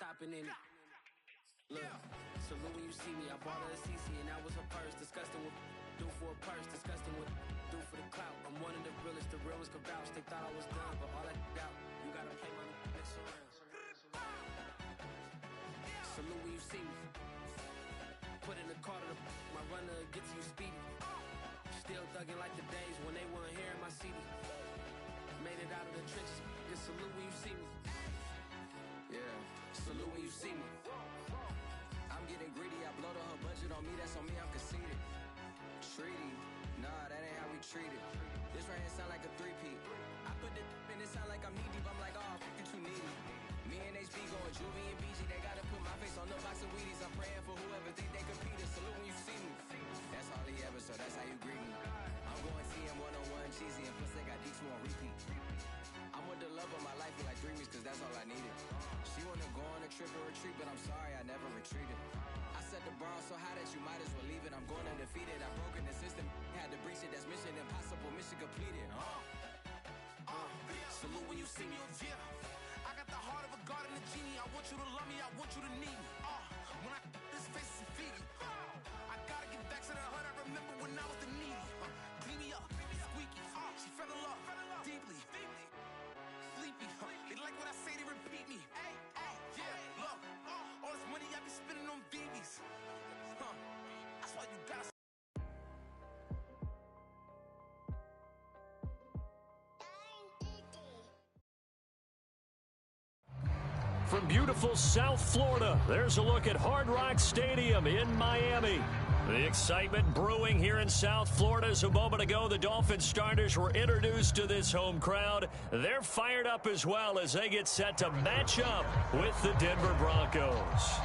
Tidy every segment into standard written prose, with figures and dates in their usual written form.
stopping in it. Look, salute when you see me. I bought her a CC and that was her purse. Disgusting what do for a purse. Disgusting what do for the clout. I'm one of the realest. The real ones could vouch. They thought I was done, but all that out. You gotta play my next around. Salute when you see me. Put in the car to my runner gets you speedy. Still thugging like the days when they weren't here in my city. Made it out of the trenches. Just salute when you see me. Yeah, salute when you see me. I'm getting greedy, I blow the whole budget on me, that's on me, I'm conceited. Treaty, nah, that ain't how we treat it. This right here sound like a three-peat. I put the in it sound like I'm knee-deep, I'm like, oh, you too needy. Me and HB going Juvie and BG, they gotta put my face on the box of Wheaties. I'm praying for whoever think they compete. Salute when you see me. That's all he ever, so that's how you greet me. I'm going TM 101 cheesy, and plus they got D2 on repeat. I'm with the love of my life for like 3 weeks, cause that's all I needed. She wanna go on a trip or retreat, but I'm sorry, I never retreated. I set the bar so high that you might as well leave it. I'm going undefeated, I've broken the system, had to breach it, that's mission impossible, mission completed. Salute when you see me, yeah. I got the heart of a god and a genie. I want you to love me, I want you to need me. When I this face is Fiji. I gotta get back to the hood, I remember when I was the needy. Clean me up, squeaky. She fell in love, deeply. Sleepy, they like what I say, they repeat me. Yeah, look, all this money I be spending on BBs. That's why you gotta. From beautiful South Florida, there's a look at Hard Rock Stadium in Miami. The excitement brewing here in South Florida as a moment ago the Dolphins starters were introduced to this home crowd. They're fired up as well as they get set to match up with the Denver Broncos.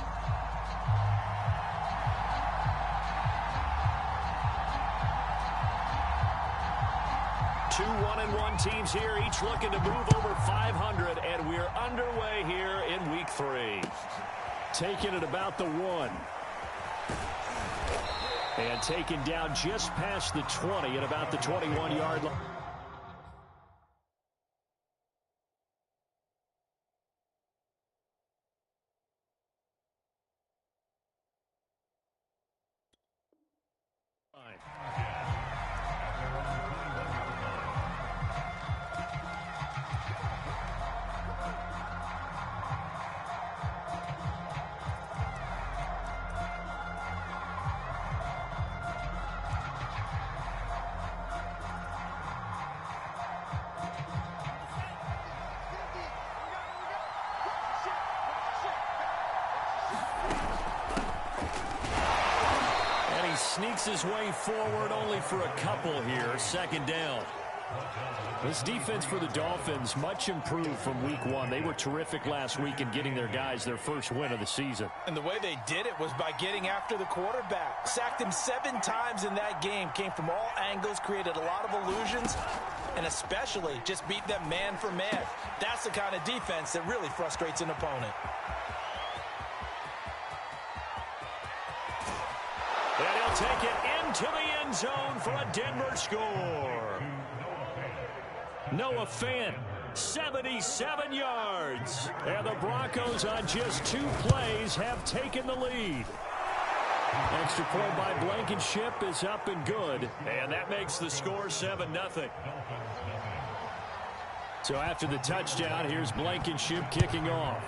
2 1-1 teams here, each looking to move over 500, and we're underway here in Week 3. Taking it about the 1. And taken down just past the 20 at about the 21-yard line. Sneaks his way forward only for a couple here. 2nd down. This defense for the Dolphins much improved from week 1. They were terrific last week in getting their guys their first win of the season. And the way they did it was by getting after the quarterback. Sacked him 7 times in that game. Came from all angles, created a lot of illusions, and especially just beat them man for man. That's the kind of defense that really frustrates an opponent. And he'll take it into the end zone for a Denver score. Noah Fant, 77 yards. And the Broncos on just 2 plays have taken the lead. Extra point by Blankenship is up and good. And that makes the score 7-0. So after the touchdown, here's Blankenship kicking off.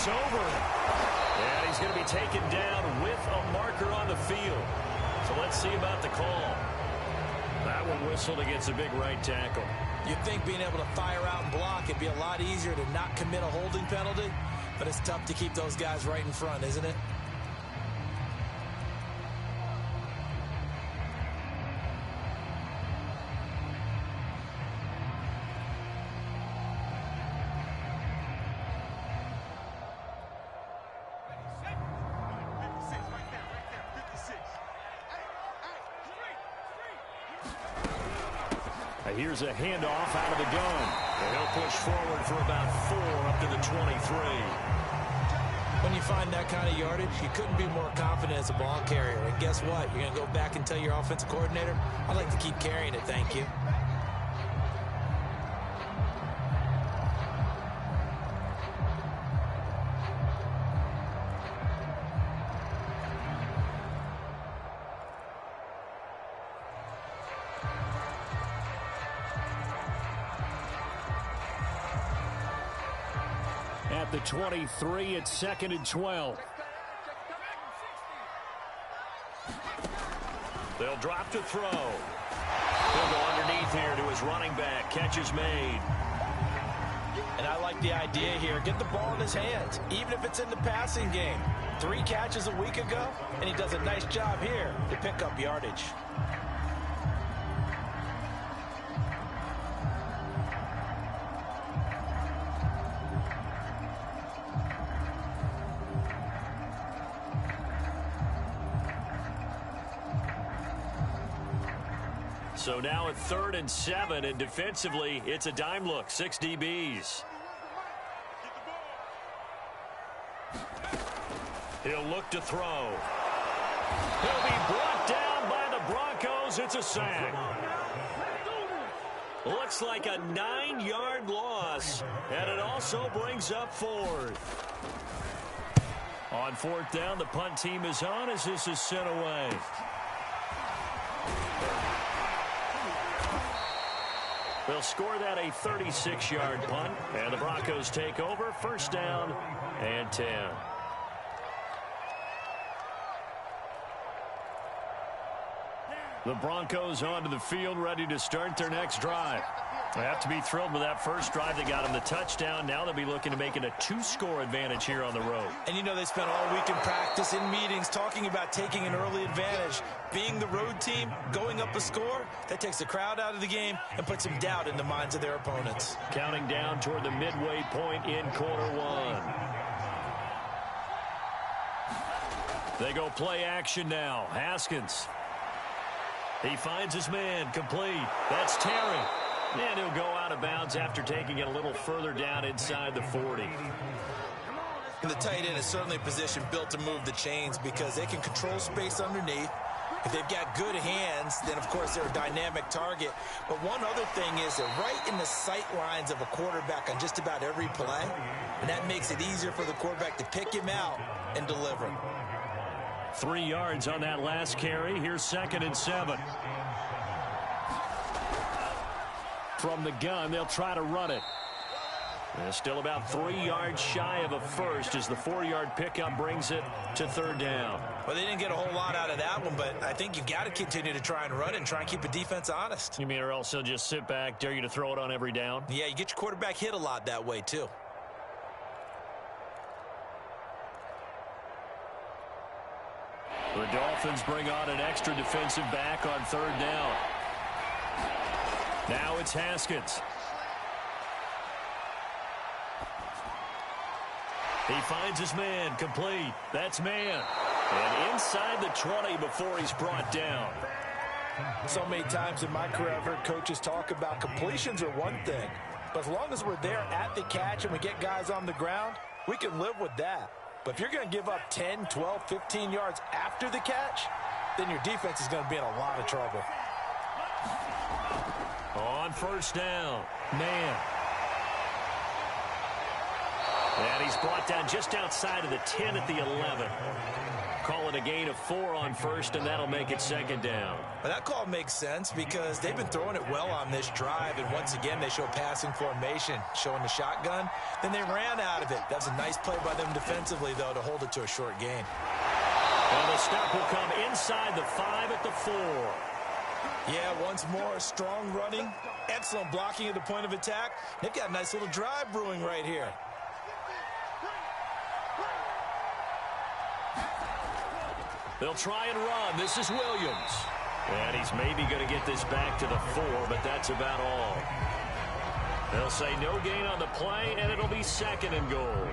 Over. And he's going to be taken down with a marker on the field. So let's see about the call. That one whistled against a big right tackle. You'd think being able to fire out and block, it'd be a lot easier to not commit a holding penalty. But it's tough to keep those guys right in front, isn't it? Here's a handoff out of the gun. And he'll push forward for about 4 up to the 23. When you find that kind of yardage, you couldn't be more confident as a ball carrier. And guess what? You're going to go back and tell your offensive coordinator, I'd like to keep carrying it, thank you. At the 23, it's 2nd and 12. They'll drop to throw. He'll go underneath here to his running back. Catch is made. And I like the idea here. Get the ball in his hands, even if it's in the passing game. 3 catches a week ago, and he does a nice job here to pick up yardage. So now at 3rd and 7, and defensively, it's a dime look. 6 DBs. He'll look to throw. He'll be brought down by the Broncos. It's a sack. Looks like a 9-yard loss, and it also brings up 4th. On 4th down, the punt team is on as this is sent away. They'll score that a 36-yard punt, and the Broncos take over. 1st down and 10. The Broncos onto the field, ready to start their next drive. They have to be thrilled with that first drive. They got them the touchdown. Now they'll be looking to make it a 2-score advantage here on the road. And you know they spent all week in practice, in meetings, talking about taking an early advantage. Being the road team, going up a score, that takes the crowd out of the game and puts some doubt in the minds of their opponents. Counting down toward the midway point in quarter 1. They go play action now. Haskins. He finds his man, complete. That's Terry. And he'll go out of bounds after taking it a little further down inside the 40. And the tight end is certainly a position built to move the chains because they can control space underneath. If they've got good hands, then, of course, they're a dynamic target. But one other thing is they're right in the sight lines of a quarterback on just about every play. And that makes it easier for the quarterback to pick him out and deliver. 3 yards on that last carry. Here's 2nd and 7. From the gun, they'll try to run it. They're still about 3 yards shy of a first as the 4-yard pickup brings it to 3rd down. Well, they didn't get a whole lot out of that one, but I think you've got to continue to try and run it and try and keep the defense honest. You mean or else they'll just sit back, dare you to throw it on every down? Yeah, you get your quarterback hit a lot that way, too. The Dolphins bring on an extra defensive back on 3rd down. Now it's Haskins. He finds his man, complete. That's man. And inside the 20 before he's brought down. So many times in my career I've heard coaches talk about completions are one thing. But as long as we're there at the catch and we get guys on the ground, we can live with that. But if you're going to give up 10, 12, 15 yards after the catch, then your defense is going to be in a lot of trouble. On 1st down, man. And he's brought down just outside of the 10 at the 11. Call it a gain of 4 on 1st, and that'll make it 2nd down. Well, that call makes sense because they've been throwing it well on this drive, and once again they show passing formation, showing the shotgun. Then they ran out of it. That was a nice play by them defensively, though, to hold it to a short gain. And the stop will come inside the 5 at the 4. Yeah, once more, strong running, excellent blocking at the point of attack. They've got a nice little drive brewing right here. They'll try and run. This is Williams. And he's maybe going to get this back to the 4, but that's about all. They'll say no gain on the play, and it'll be 2nd and goal.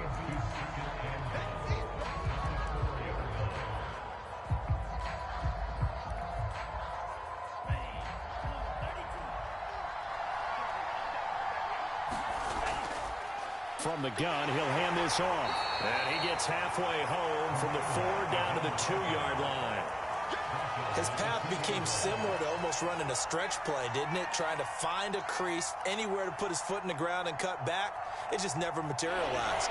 From the gun, he'll hand this off. And he gets halfway home from the 4 down to the 2-yard line. His path became similar to almost running a stretch play, didn't it? Trying to find a crease, anywhere to put his foot in the ground and cut back. It just never materialized.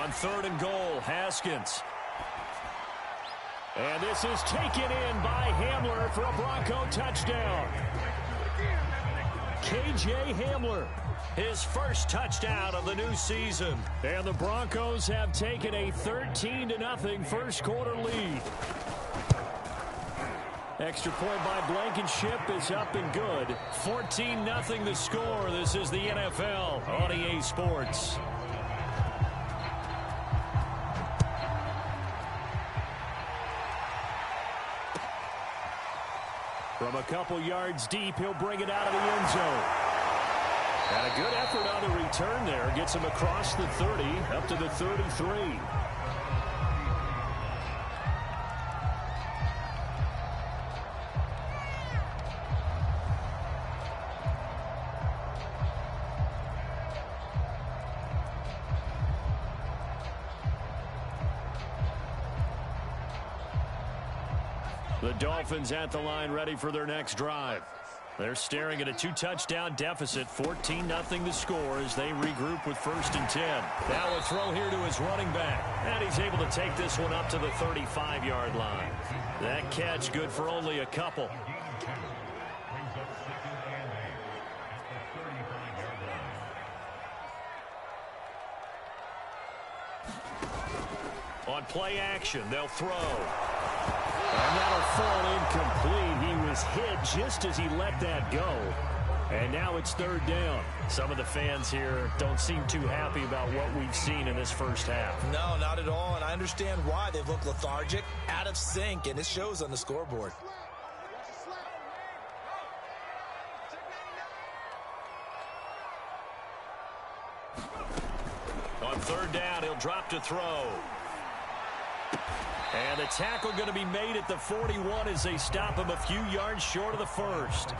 On 3rd and goal, Haskins. And this is taken in by Hamler for a Bronco touchdown. K.J. Hamler, his first touchdown of the new season. And the Broncos have taken a 13-0 first quarter lead. Extra point by Blankenship is up and good. 14-0 the score. This is the NFL on EA Sports. From a couple yards deep, he'll bring it out of the end zone. And a good effort on the return there. Gets him across the 30, up to the 33. The Dolphins at the line ready for their next drive. They're staring at a 2-touchdown deficit, 14-0 the score as they regroup with 1st and 10. Now a throw here to his running back. And he's able to take this one up to the 35-yard line. That catch good for only a couple. On play action, they'll throw. And that'll fall incomplete. He was hit just as he let that go. And now it's 3rd down. Some of the fans here don't seem too happy about what we've seen in this first half. No, not at all. And I understand why. They look lethargic, out of sync, and it shows on the scoreboard. On 3rd down, he'll drop to throw. And the tackle going to be made at the 41 as they stop him a few yards short of the 1st.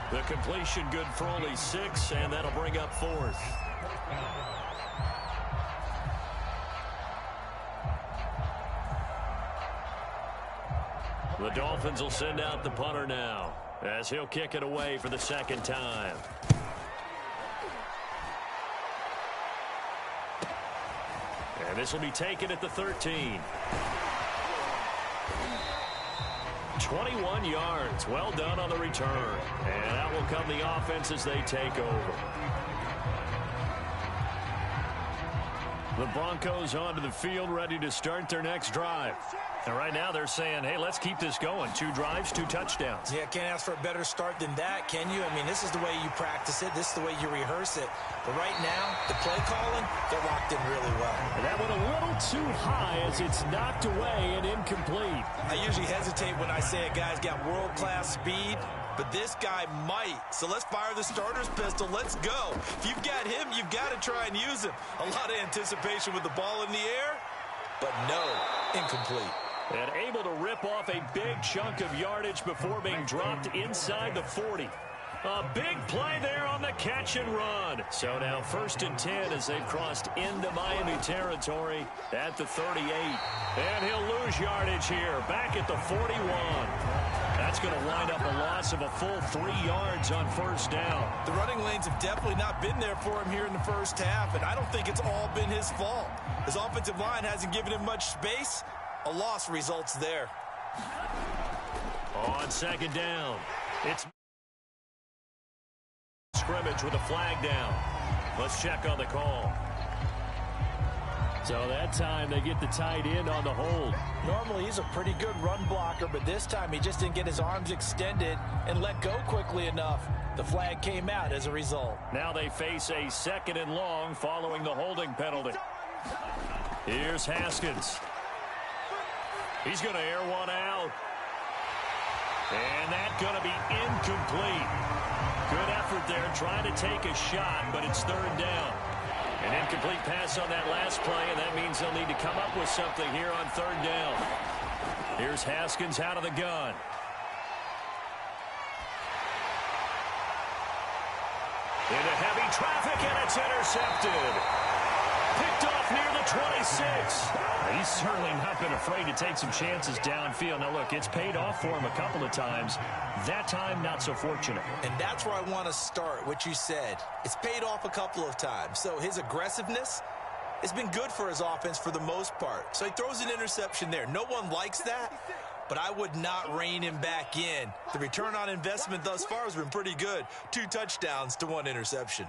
The completion good for only 6, and that'll bring up 4th. The Dolphins will send out the punter now as he'll kick it away for the 2nd time. And this will be taken at the 13. 21 yards. Well done on the return. And out will come the offense as they take over. The Broncos onto the field ready to start their next drive. And right now they're saying, hey, let's keep this going. 2 drives, 2 touchdowns. Yeah, can't ask for a better start than that, can you? I mean, this is the way you practice it. This is the way you rehearse it. But right now, the play calling, they're locked in really well. And that went a little too high as it's knocked away and incomplete. I usually hesitate when I say a guy's got world-class speed, but this guy might. So let's fire the starter's pistol. Let's go. If you've got him, you've got to try and use him. A lot of anticipation with the ball in the air, but no, incomplete. And able to rip off a big chunk of yardage before being dropped inside the 40. A big play there on the catch and run. So now 1st and 10 as they've crossed into Miami territory at the 38. And he'll lose yardage here back at the 41. That's going to wind up a loss of a full 3 yards on 1st down. The running lanes have definitely not been there for him here in the first half, and I don't think it's all been his fault. His offensive line hasn't given him much space. A loss results there. On 2nd down, it's scrimmage with a flag down. Let's check on the call. So that time they get the tight end on the hold. Normally he's a pretty good run blocker, but this time he just didn't get his arms extended and let go quickly enough. The flag came out as a result. Now they face a 2nd and long following the holding penalty. Here's Haskins. He's going to air one out. And that's going to be incomplete. Good effort there trying to take a shot, but it's third down. An incomplete pass on that last play, and that means they'll need to come up with something here on third down. Here's Haskins out of the gun. Into heavy traffic, and it's intercepted. Picked off near the 26. He's certainly not been afraid to take some chances downfield. Now, look, it's paid off for him a couple of times. That time, not so fortunate. And that's where I want to start, what you said. It's paid off a couple of times. So his aggressiveness has been good for his offense for the most part. So he throws an interception there. No one likes that, but I would not rein him back in. The return on investment thus far has been pretty good. 2 touchdowns to 1 interception.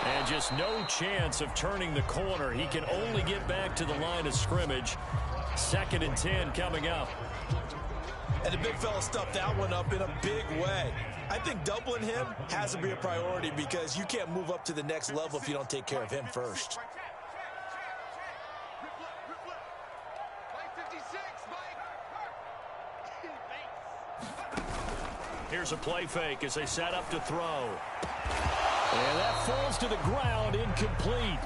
And just no chance of turning the corner. He can only get back to the line of scrimmage. 2nd and 10 coming up. And the big fella stuffed that one up in a big way. I think doubling him has to be a priority because you can't move up to the next level if you don't take care of him first. Here's a play fake as they set up to throw. And that falls to the ground, incomplete.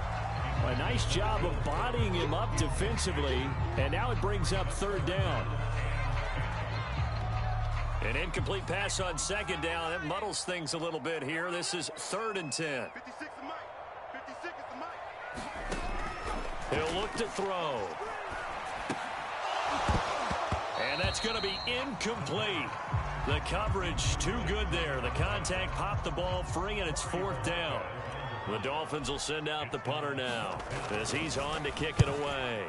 A nice job of bodying him up defensively, and now it brings up third down. An incomplete pass on 2nd down. It muddles things a little bit here. This is 3rd and 10. He'll look to throw. And that's going to be incomplete. The coverage too good there. The contact popped the ball free, and it's 4th down. The Dolphins will send out the punter now as he's on to kick it away.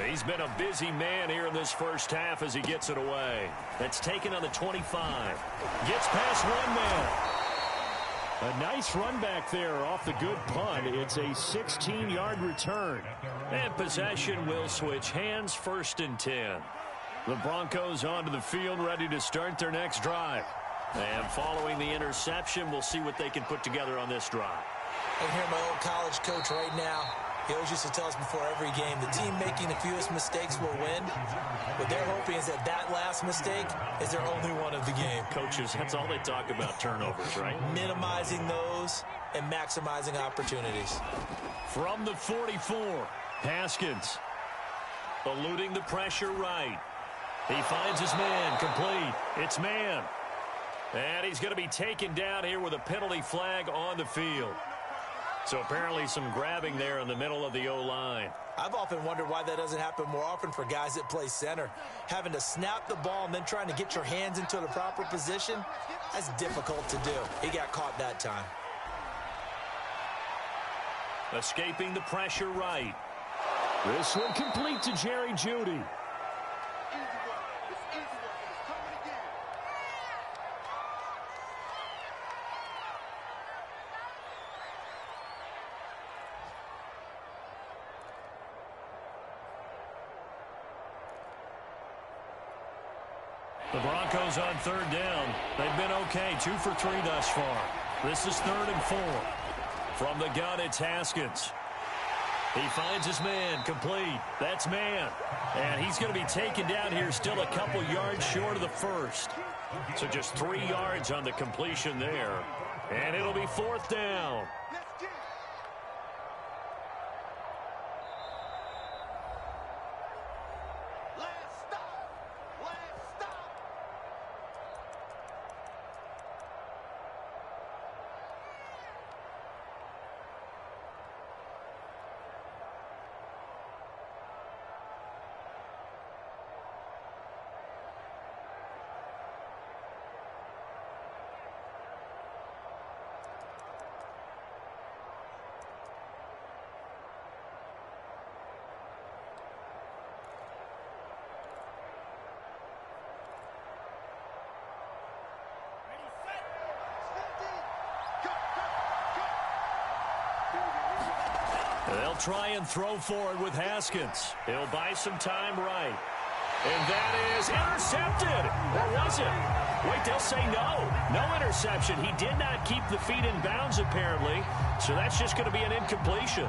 He's been a busy man here in this first half as he gets it away. That's taken on the 25. Gets past one man. A nice run back there off the good punt. It's a 16-yard return. And possession will switch hands, 1st and 10. The Broncos onto the field, ready to start their next drive. And following the interception, we'll see what they can put together on this drive. I hear my old college coach right now. He always used to tell us before every game, the team making the fewest mistakes will win. What they're hoping is that that last mistake is their only one of the game. Coaches, that's all they talk about, turnovers, right? Minimizing those and maximizing opportunities. From the 44, Haskins eluding the pressure right. He finds his man, complete. It's man. And he's going to be taken down here with a penalty flag on the field. So apparently some grabbing there in the middle of the O-line. I've often wondered why that doesn't happen more often for guys that play center. Having to snap the ball and then trying to get your hands into the proper position, that's difficult to do. He got caught that time. Escaping the pressure right. This one complete to Jerry Jeudy. The Broncos on 3rd down. They've been okay, 2 for 3 thus far. This is 3rd and 4. From the gun, it's Haskins. He finds his man, complete. That's man. And he's going to be taken down here, still a couple yards short of the first. So just 3 yards on the completion there. And it'll be 4th down. They'll try and throw forward with Haskins. He'll buy some time right. And that is intercepted. Or was it? Wait, they'll say no. No interception. He did not keep the feet in bounds, apparently. So that's just going to be an incompletion.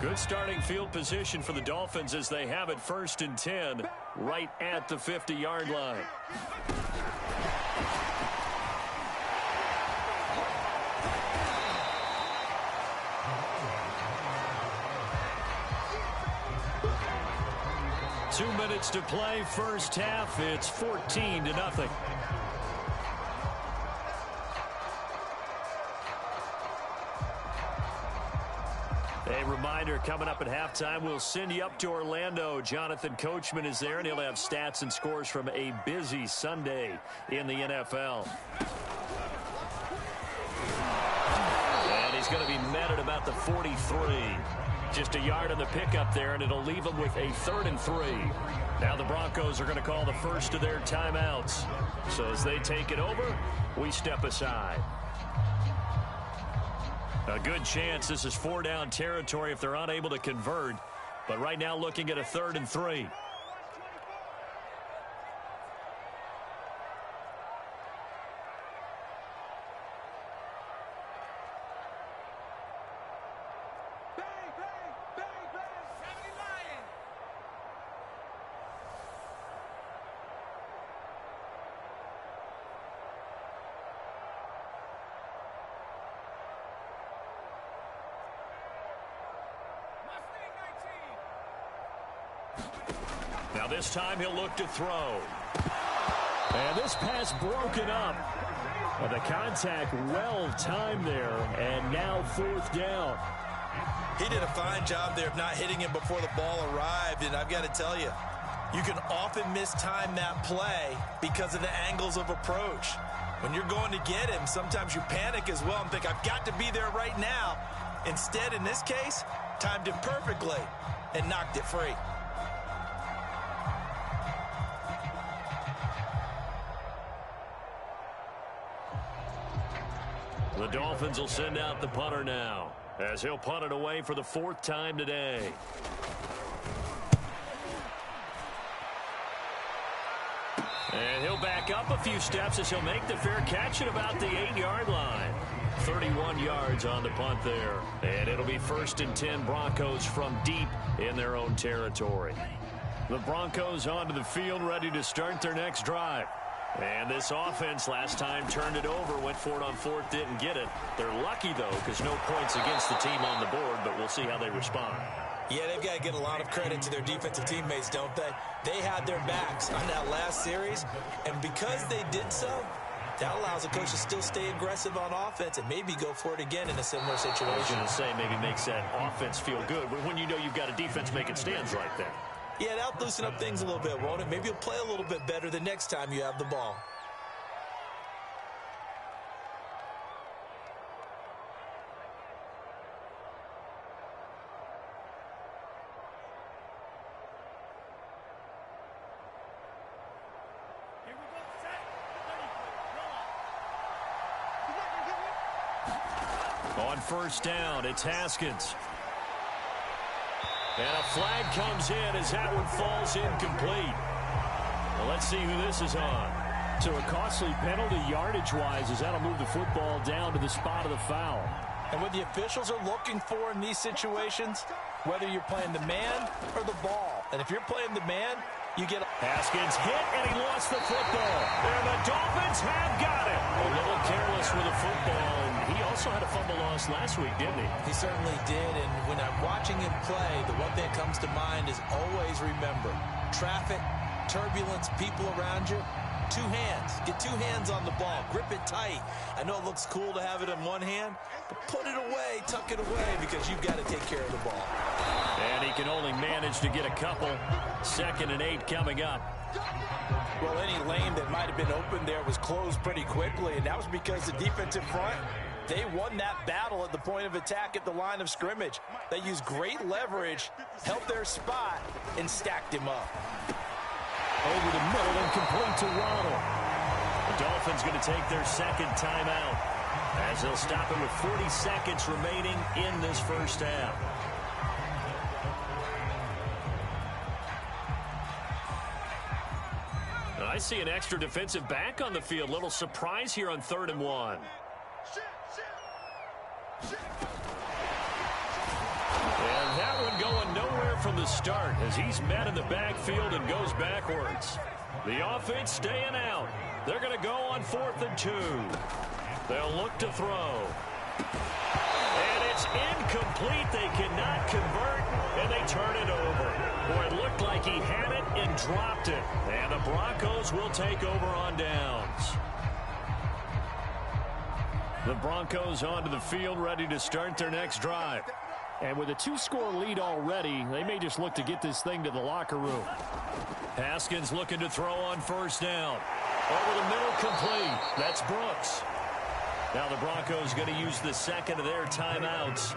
Good starting field position for the Dolphins as they have it 1st and 10 right at the 50-yard line. Two minutes to play, first half. It's 14-0. A reminder, coming up at halftime, we'll send you up to Orlando. Jonathan Coachman is there, and he'll have stats and scores from a busy Sunday in the NFL. And he's going to be met at about the 43. Just a yard on the pickup there, and it'll leave him with a 3rd and 3. Now the Broncos are going to call the first of their timeouts. So as they take it over, we step aside. A good chance this is 4-down territory if they're unable to convert. But right now looking at a 3rd and 3. Now this time he'll look to throw. And this pass broken up. And the contact well timed there. And now 4th down. He did a fine job there of not hitting him before the ball arrived. And I've got to tell you, you can often mistime that play because of the angles of approach. When you're going to get him, sometimes you panic as well and think, I've got to be there right now. Instead, in this case, timed it perfectly and knocked it free. The Dolphins will send out the punter now, as he'll punt it away for the 4th time today. And he'll back up a few steps as he'll make the fair catch at about the 8-yard line. 31 yards on the punt there. And it'll be 1st and 10 Broncos from deep in their own territory. The Broncos onto the field, ready to start their next drive. And this offense last time turned it over, went for it on 4th, didn't get it. They're lucky, though, because no points against the team on the board, but we'll see how they respond. Yeah, they've got to get a lot of credit to their defensive teammates, don't they? They had their backs on that last series, and because they did so, that allows the coach to still stay aggressive on offense and maybe go for it again in a similar situation. I was going to say maybe makes that offense feel good, but when you know you've got a defense making stands like that. Yeah, that'll loosen up things a little bit, won't it? Maybe you'll play a little bit better the next time you have the ball. On 1st down, it's Haskins. And a flag comes in as that one falls incomplete. Well, let's see who this is on. So a costly penalty yardage-wise as that'll move the football down to the spot of the foul. And what the officials are looking for in these situations, whether you're playing the man or the ball. And if you're playing the man, you get... Haskins hit, and he lost the football. And the Dolphins have got it. A little careless with the football. And he also had a fumble loss last week, didn't he? He certainly did. And when I'm watching him play, the one thing that comes to mind is always remember, traffic, turbulence, people around you, 2 hands. Get 2 hands on the ball. Grip it tight. I know it looks cool to have it in one hand, but put it away, tuck it away, because you've got to take care of the ball. And he can only manage to get a couple. 2nd and 8 coming up. Well, any lane that might have been open there was closed pretty quickly, and that was because the defensive front, they won that battle at the point of attack at the line of scrimmage. They used great leverage, held their spot, and stacked him up. Over the middle and complete to Waddle. Dolphins going to take their second timeout as they'll stop it with 40 seconds remaining in this first half. I see an extra defensive back on the field. Little surprise here on 3rd and 1. And that one going nowhere from the start as he's met in the backfield and goes backwards. The offense staying out. They're going to go on 4th and 2. They'll look to throw. And it's incomplete. They cannot convert, and they turn it over. Boy, it looked like he had it and dropped it. And the Broncos will take over on downs. The Broncos onto the field, ready to start their next drive. And with a 2-score lead already, they may just look to get this thing to the locker room. Haskins looking to throw on 1st down. Over the middle, complete. That's Brooks. Now the Broncos going to use the second of their timeouts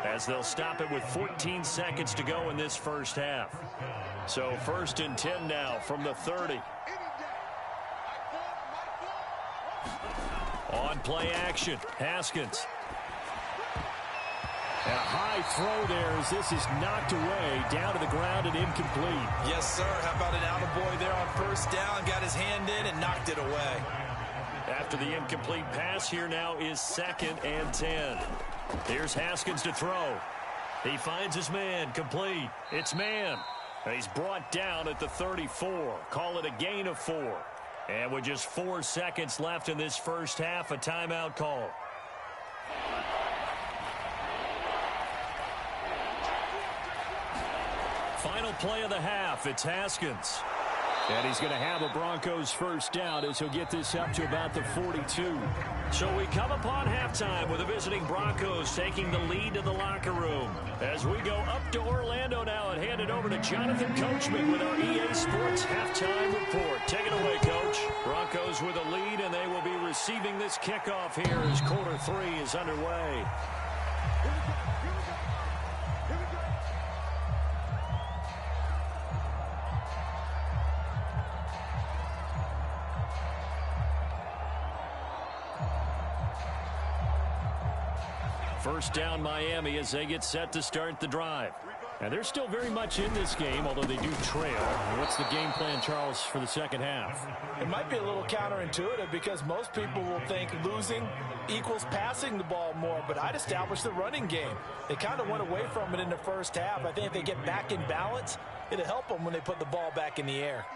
as they'll stop it with 14 seconds to go in this first half. So 1st and 10 now from the 30. On play action, Haskins. And a high throw there as this is knocked away, down to the ground and incomplete. Yes, sir. How about an attaboy there on 1st down? Got his hand in and knocked it away. After the incomplete pass, here now is 2nd and 10. Here's Haskins to throw. He finds his man, complete. It's man. And he's brought down at the 34. Call it a gain of 4. And with just 4 seconds left in this first half, a timeout call. Final play of the half, it's Haskins. And he's going to have a Broncos 1st down as he'll get this up to about the 42. So we come upon halftime with the visiting Broncos taking the lead to the locker room. As we go up to Orlando now and hand it over to Jonathan Coachman with our EA Sports Halftime Report. Take it away, Coach. Broncos with a lead, and they will be receiving this kickoff here as quarter 3 is underway. First down Miami as they get set to start the drive. And they're still very much in this game, although they do trail. What's the game plan, Charles, for the second half? It might be a little counterintuitive because most people will think losing equals passing the ball more, but I'd establish the running game. They kind of went away from it in the first half. I think if they get back in balance, it'll help them when they put the ball back in the air.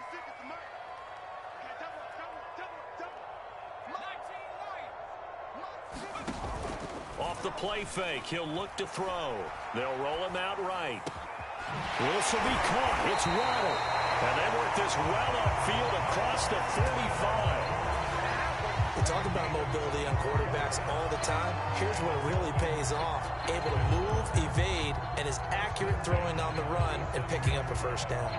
Off the play fake, he'll look to throw. They'll roll him out right. This will be caught. It's Waddle. And they work this well upfield across the 35. We talk about mobility on quarterbacks all the time. Here's where it really pays off. Able to move, evade, and is accurate throwing on the run and picking up a 1st down.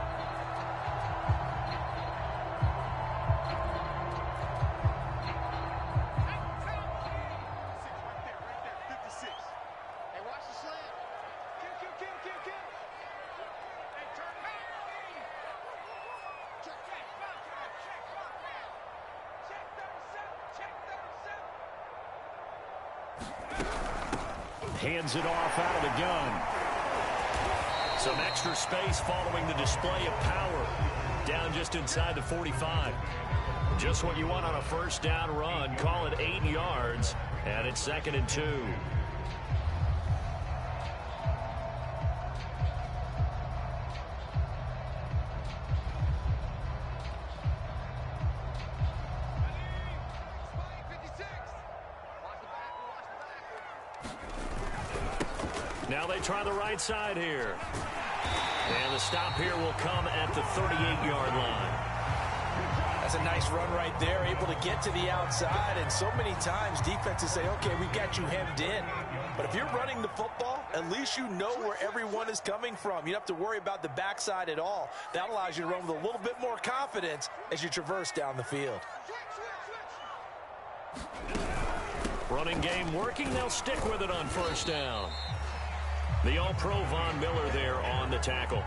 Hands it off out of the gun. Some extra space following the display of power. Down just inside the 45. Just what you want on a 1st down run. Call it 8 yards. And it's 2nd and 2. Now they try the right side here. And the stop here will come at the 38-yard line. That's a nice run right there, able to get to the outside. And so many times defenses say, okay, we've got you hemmed in. But if you're running the football, at least you know where everyone is coming from. You don't have to worry about the backside at all. That allows you to run with a little bit more confidence as you traverse down the field. Running game working. They'll stick with it on 1st down. The All-Pro Von Miller there on the tackle.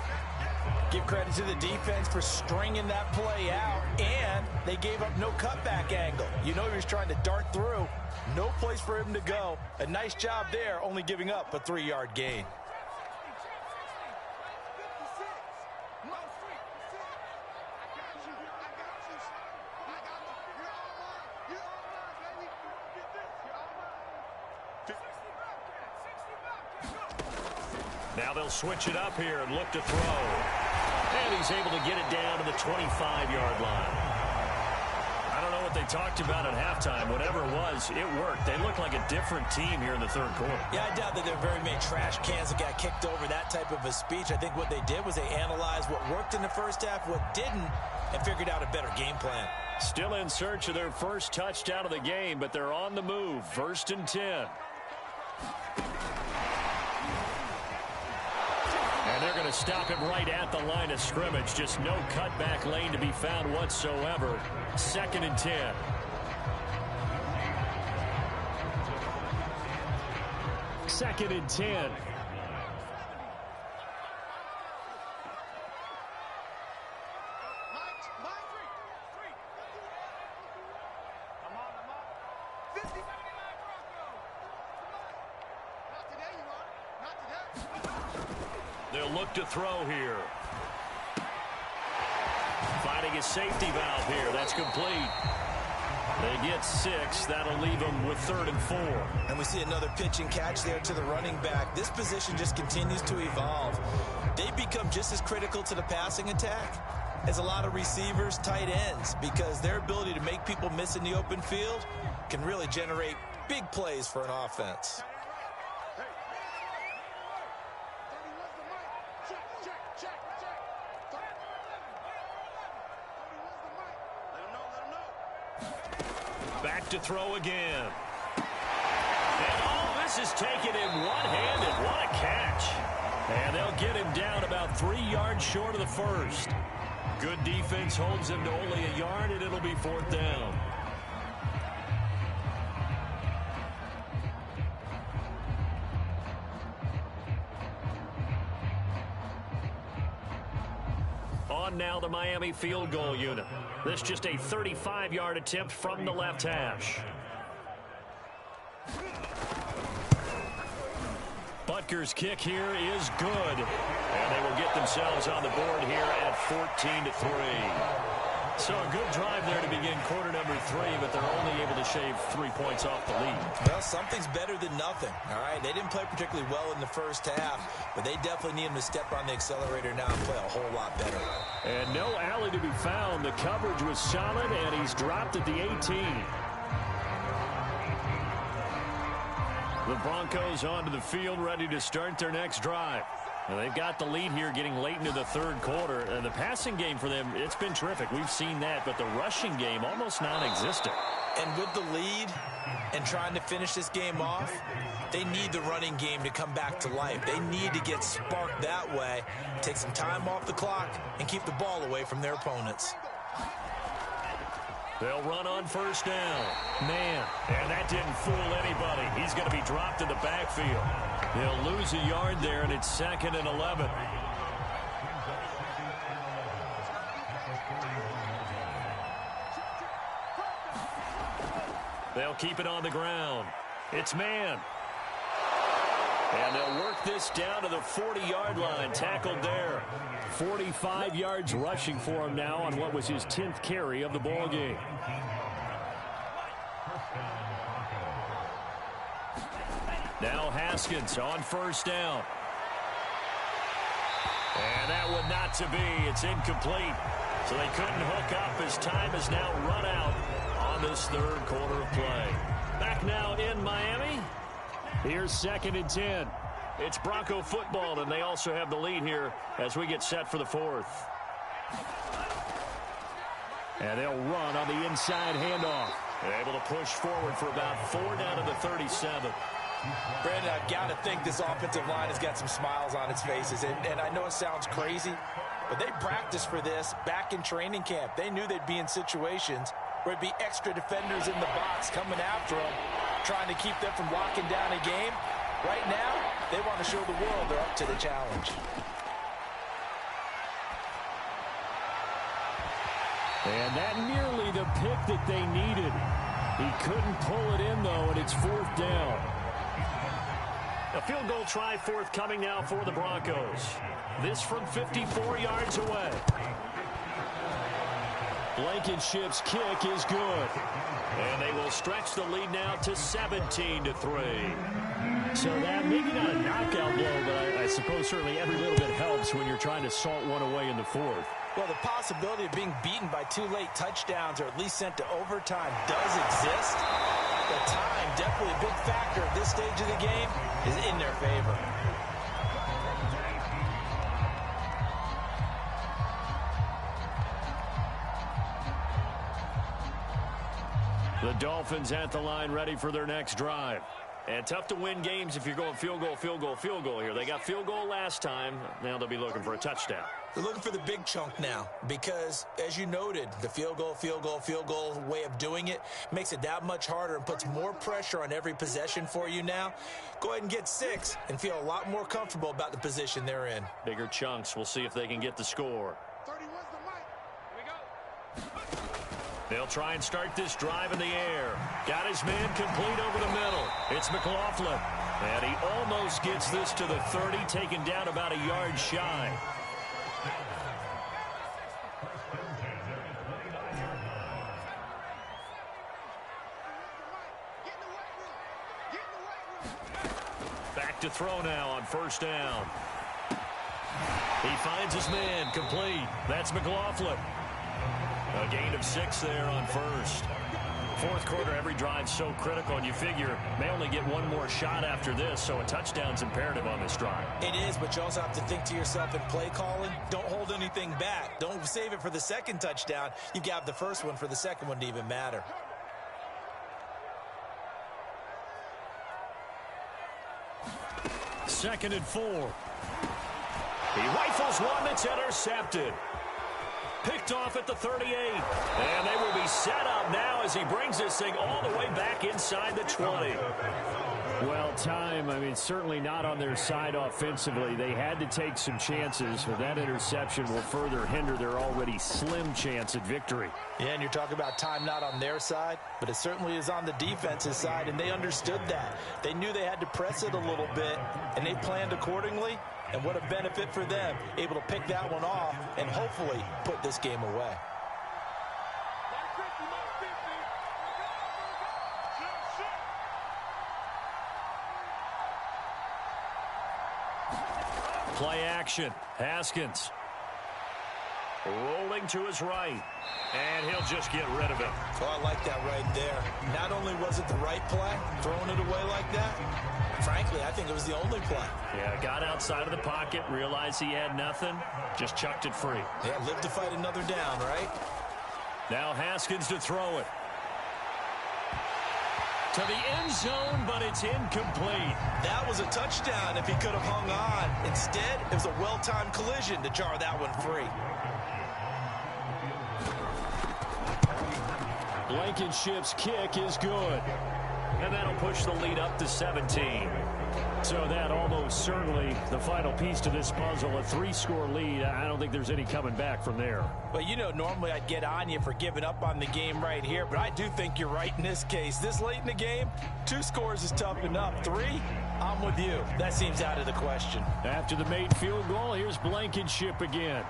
Give credit to the defense for stringing that play out, and they gave up no cutback angle. You know he was trying to dart through. No place for him to go. A nice job there, only giving up a 3-yard gain. Now they'll switch it up here and look to throw. And he's able to get it down to the 25-yard line. I don't know what they talked about at halftime. Whatever it was, it worked. They look like a different team here in the third quarter. Yeah, I doubt that there are very many trash cans that got kicked over, that type of a speech. I think what they did was they analyzed what worked in the first half, what didn't, and figured out a better game plan. Still in search of their first touchdown of the game, but they're on the move. 1st and 10. And they're going to stop him right at the line of scrimmage. Just no cutback lane to be found whatsoever. 2nd and 10. Second and 10. They'll look to throw here. Finding a safety valve here. That's complete. They get 6. That'll leave them with 3rd and 4. And we see another pitch and catch there to the running back. This position just continues to evolve. They become just as critical to the passing attack as a lot of receivers, tight ends, because their ability to make people miss in the open field can really generate big plays for an offense. Back to throw again. And all this is taken in one-handed. What a catch. And they'll get him down about 3 yards short of the first. Good defense holds him to only a yard, and it'll be 4th down. On now the Miami field goal unit. This just a 35-yard attempt from the left hash. Butker's kick here is good. And they will get themselves on the board here at 14-3. So a good drive there to begin quarter number 3, but they're only able to shave 3 points off the lead. Well, something's better than nothing, all right? They didn't play particularly well in the first half, but they definitely need him to step on the accelerator now and play a whole lot better. And no alley to be found. The coverage was solid, and he's dropped at the 18. The Broncos onto the field, ready to start their next drive. Now, they've got the lead here getting late into the third quarter. And the passing game for them, it's been terrific. We've seen that, but the rushing game almost non-existent. And with the lead and trying to finish this game off, they need the running game to come back to life. They need to get sparked that way, take some time off the clock, and keep the ball away from their opponents. They'll run on first down. Man, and that didn't fool anybody. He's going to be dropped in the backfield. They'll lose a yard there, and it's 2nd and 11. They'll keep it on the ground. It's man. And they'll work this down to the 40-yard line. Tackled there. 45 yards rushing for him now on what was his 10th carry of the ball game. Now Haskins on first down. And that one not to be. It's incomplete. So they couldn't hook up as time has now run out on this third quarter of play. Back now in Miami. Here's 2nd and 10. It's Bronco football, and they also have the lead here as we get set for the 4th. And they'll run on the inside handoff. They're able to push forward for about 4 down to the 37. Brandon, I've got to think this offensive line has got some smiles on its faces. And I know it sounds crazy, but they practiced for this back in training camp. They knew they'd be in situations where it'd be extra defenders in the box coming after them, trying to keep them from locking down a game. Right now, they want to show the world they're up to the challenge. And that nearly the pick that they needed. He couldn't pull it in, though, and it's 4th down. A field goal try forthcoming now for the Broncos. This from 54 yards away. Blankenship's kick is good. And they will stretch the lead now to 17-3. So that, maybe not a knockout blow, but I suppose certainly every little bit helps when you're trying to salt one away in the 4th. Well, the possibility of being beaten by 2 late touchdowns or at least sent to overtime does exist. But time, definitely a big factor at this stage of the game, is in their favor. The Dolphins at the line ready for their next drive. And tough to win games if you're going field goal, field goal, field goal here. They got field goal last time. Now they'll be looking for a touchdown. They're looking for the big chunk now because, as you noted, the field goal way of doing it makes it that much harder and puts more pressure on every possession for you now. Go ahead and get 6 and feel a lot more comfortable about the position they're in. Bigger chunks. We'll see if they can get the score. 31's the mic. Here we go. They'll try and start this drive in the air. Got his man complete over the middle. It's McLaughlin. And he almost gets this to the 30, taken down about a yard shy. Back to throw now on 1st down. He finds his man complete. That's McLaughlin. A gain of 6 there on 1st. 4th quarter, every drive's so critical, and you figure may only get one more shot after this, so a touchdown's imperative on this drive. It is, but you also have to think to yourself in play calling, don't hold anything back. Don't save it for the 2nd touchdown. You got the 1st one for the 2nd one to even matter. Second and 4. He rifles one that's intercepted. Picked off at the 38. And they will be set up now as he brings this thing all the way back inside the 20. Well, time, certainly not on their side offensively. They had to take some chances, but that interception will further hinder their already slim chance at victory. Yeah, and you're talking about time not on their side, but it certainly is on the defense's side, and they understood that. They knew they had to press it a little bit, and they planned accordingly. And what a benefit for them, able to pick that one off and hopefully put this game away. Play action. Haskins. Rolling to his right. And he'll just get rid of it. Oh, I like that right there. Not only was it the right play, throwing it away like that, frankly, I think it was the only play. Yeah, got outside of the pocket, realized he had nothing, just chucked it free. Yeah, live to fight another down, right? Now Haskins to throw it. To the end zone, but it's incomplete. That was a touchdown if he could have hung on. Instead, it was a well-timed collision to jar that one free. Blankenship's kick is good. And that'll push the lead up to 17. So that almost certainly the final piece to this puzzle, a 3-score lead. I don't think there's any coming back from there. Well, you know, normally I'd get on you for giving up on the game right here, but I do think you're right in this case. This late in the game, 2 scores is tough enough. 3, I'm with you. That seems out of the question. After the made field goal, here's Blankenship again.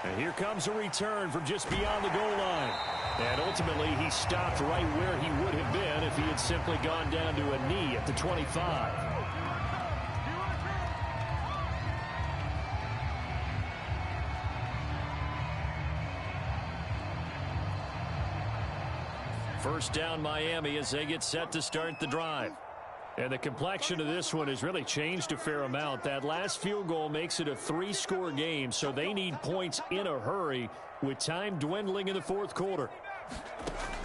And here comes a return from just beyond the goal line. And ultimately, he stopped right where he would have been if he had simply gone down to a knee at the 25. First down, Miami, as they get set to start the drive. And the complexion of this one has really changed a fair amount. That last field goal makes it a 3-score game, so they need points in a hurry with time dwindling in the 4th quarter.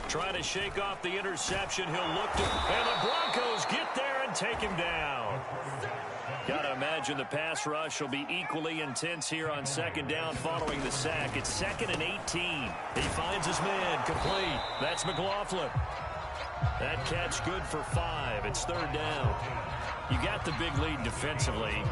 Trying to shake off the interception. He'll look to, and the Broncos get there and take him down. Got to imagine the pass rush will be equally intense here on 2nd down following the sack. It's 2nd and 18. He finds his man complete. That's McLaughlin. That catch good for 5. It's 3rd down. You got the big lead defensively.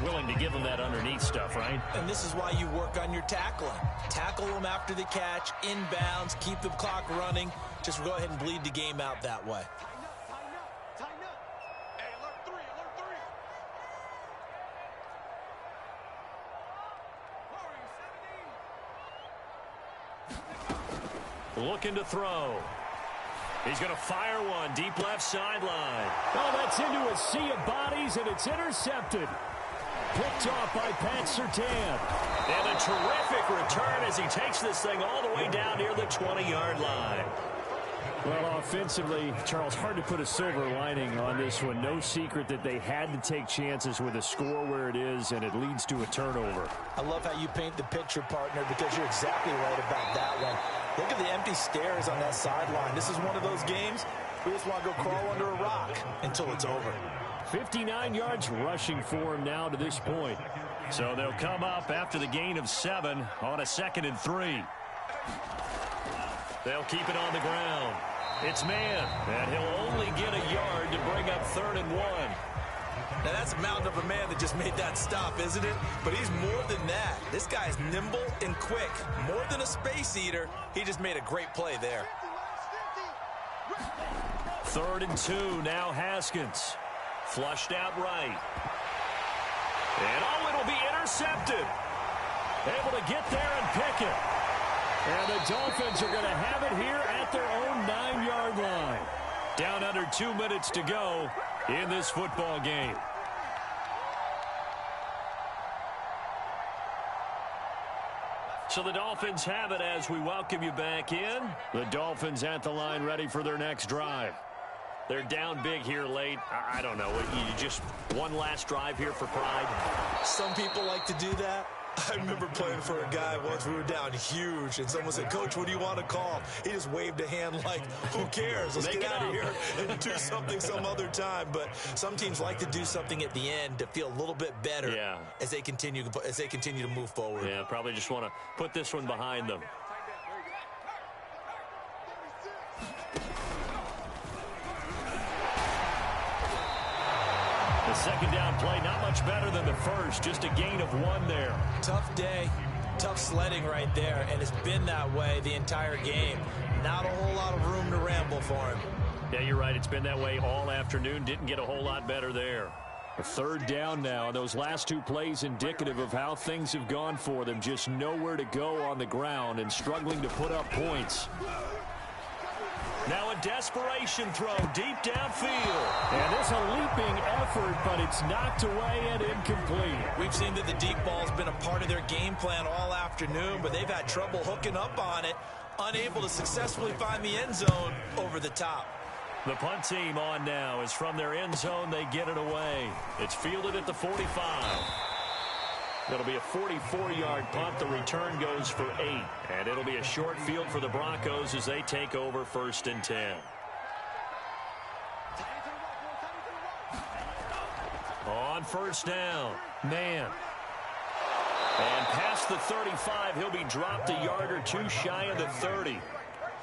willing to give them that underneath stuff, right? And this is why you work on your tackling. Tackle them after the catch, inbounds, keep the clock running. Just go ahead and bleed the game out that way. Tighten up. Hey, alert three. Looking to throw. He's going to fire one deep left sideline. Oh, that's into a sea of bodies, and it's intercepted. Picked off by Pat Surtain. And a terrific return as he takes this thing all the way down near the 20-yard line. Well, offensively, Charles, hard to put a silver lining on this one. No secret that they had to take chances with a score where it is, and it leads to a turnover. I love how you paint the picture, partner, because you're exactly right about that one. Look at the empty stairs on that sideline. This is one of those games we just want to go crawl under a rock until it's over. 59 yards rushing for him now to this point. So they'll come up after the gain of 7 on a 2nd and 3. They'll keep it on the ground. It's man, and he'll only get a yard to bring up 3rd and 1. Now, that's a mountain of a man that just made that stop, isn't it? But he's more than that. This guy's nimble and quick. More than a space eater, he just made a great play there. 3rd and 2, now Haskins. Flushed out right. And it'll be intercepted. Able to get there and pick it. And the Dolphins are going to have it here at their own 9-yard line. Down under 2 minutes to go in this football game. So the Dolphins have it as we welcome you back in. The Dolphins at the line ready for their next drive. They're down big here late. I don't know. You just one last drive here for pride? Some people like to do that. I remember playing for a guy once. We were down huge, and someone said, "Coach, what do you want to call?" He just waved a hand like, who cares? Let's get out of here and do something some other time. But some teams like to do something at the end to feel a little bit better as they continue to move forward. Yeah, probably just want to put this one behind them. The second down play, not much better than the first. Just a gain of 1 there. Tough day, tough sledding right there, and it's been that way the entire game. Not a whole lot of room to ramble for him. Yeah, you're right. It's been that way all afternoon. Didn't get a whole lot better there. A 3rd down now, and those last 2 plays indicative of how things have gone for them. Just nowhere to go on the ground and struggling to put up points. Now a desperation throw deep downfield. And it's a leaping effort, but it's knocked away and incomplete. We've seen that the deep ball's been a part of their game plan all afternoon, but they've had trouble hooking up on it, unable to successfully find the end zone over the top. The punt team on now is from their end zone. They get it away. It's fielded at the 45. It'll be a 44-yard punt. The return goes for 8. And it'll be a short field for the Broncos as they take over 1st and 10. On 1st down, man. And past the 35, he'll be dropped a yard or 2 shy of the 30.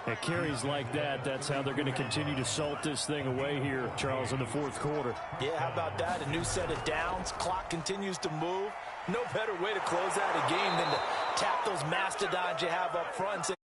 At carries like that, that's how they're going to continue to salt this thing away here, Charles, in the 4th quarter. Yeah, how about that? A new set of downs. Clock continues to move. No better way to close out a game than to tap those mastodons you have up front.